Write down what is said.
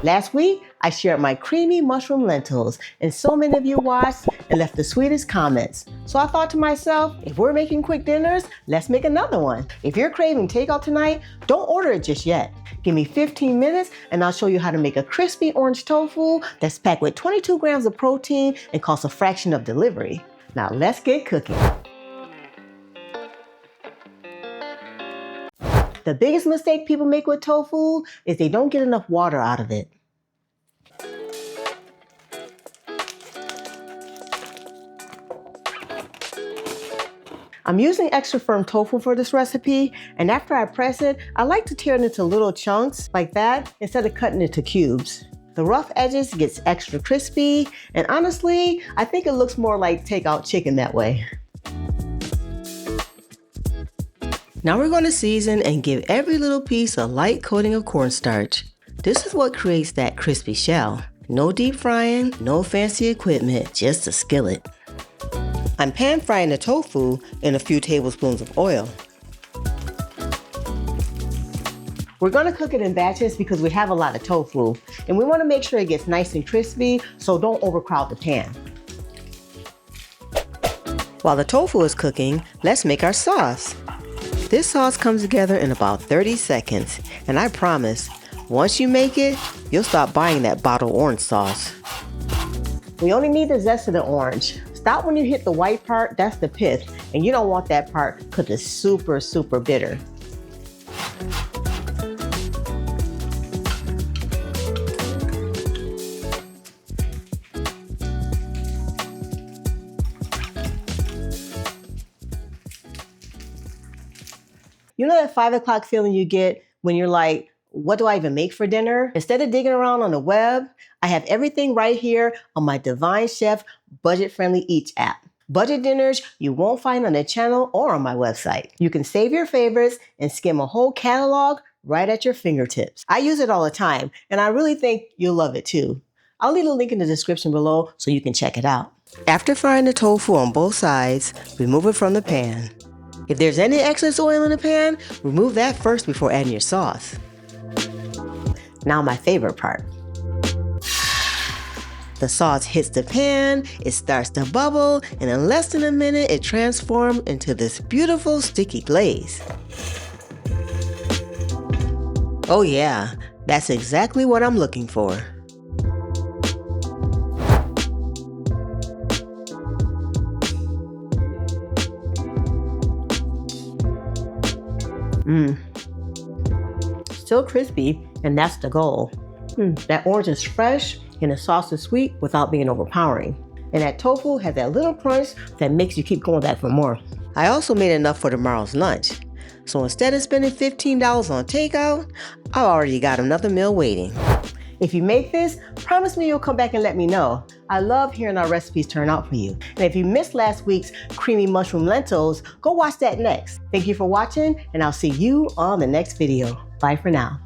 Last week, I shared my creamy mushroom lentils, and so many of you watched and left the sweetest comments. So I thought to myself, if we're making quick dinners, let's make another one. If you're craving takeout tonight, don't order it just yet. Give me 15 minutes and I'll show you how to make a crispy orange tofu that's packed with 22 grams of protein and costs a fraction of delivery. Now let's get cooking. The biggest mistake people make with tofu is they don't get enough water out of it. I'm using extra firm tofu for this recipe, and after I press it, I like to tear it into little chunks like that instead of cutting it into cubes. The rough edges gets extra crispy, and honestly, I think it looks more like takeout chicken that way. Now we're going to season and give every little piece a light coating of cornstarch. This is what creates that crispy shell. No deep frying, no fancy equipment, just a skillet. I'm pan frying the tofu in a few tablespoons of oil. We're going to cook it in batches because we have a lot of tofu, and we want to make sure it gets nice and crispy, so don't overcrowd the pan. While the tofu is cooking, let's make our sauce. This sauce comes together in about 30 seconds, and I promise, once you make it, you'll stop buying that bottled orange sauce. We only need the zest of the orange. Stop when you hit the white part, that's the pith, and you don't want that part because it's super, super bitter. You know that 5 o'clock feeling you get when you're like, what do I even make for dinner? Instead of digging around on the web, I have everything right here on my Divine Chef budget-friendly Eats app. Budget dinners you won't find on the channel or on my website. You can save your favorites and skim a whole catalog right at your fingertips. I use it all the time, and I really think you'll love it too. I'll leave a link in the description below so you can check it out. After frying the tofu on both sides, remove it from the pan. If there's any excess oil in the pan, remove that first before adding your sauce. Now my favorite part. The sauce hits the pan, it starts to bubble, and in less than a minute, it transforms into this beautiful sticky glaze. Oh yeah, that's exactly what I'm looking for. Still crispy, and that's the goal. That orange is fresh, and the sauce is sweet without being overpowering. And that tofu has that little crunch that makes you keep going back for more. I also made enough for tomorrow's lunch. So instead of spending $15 on takeout, I already got another meal waiting. If you make this, promise me you'll come back and let me know. I love hearing our recipes turn out for you. And if you missed last week's creamy mushroom lentils, go watch that next. Thank you for watching, and I'll see you on the next video. Bye for now.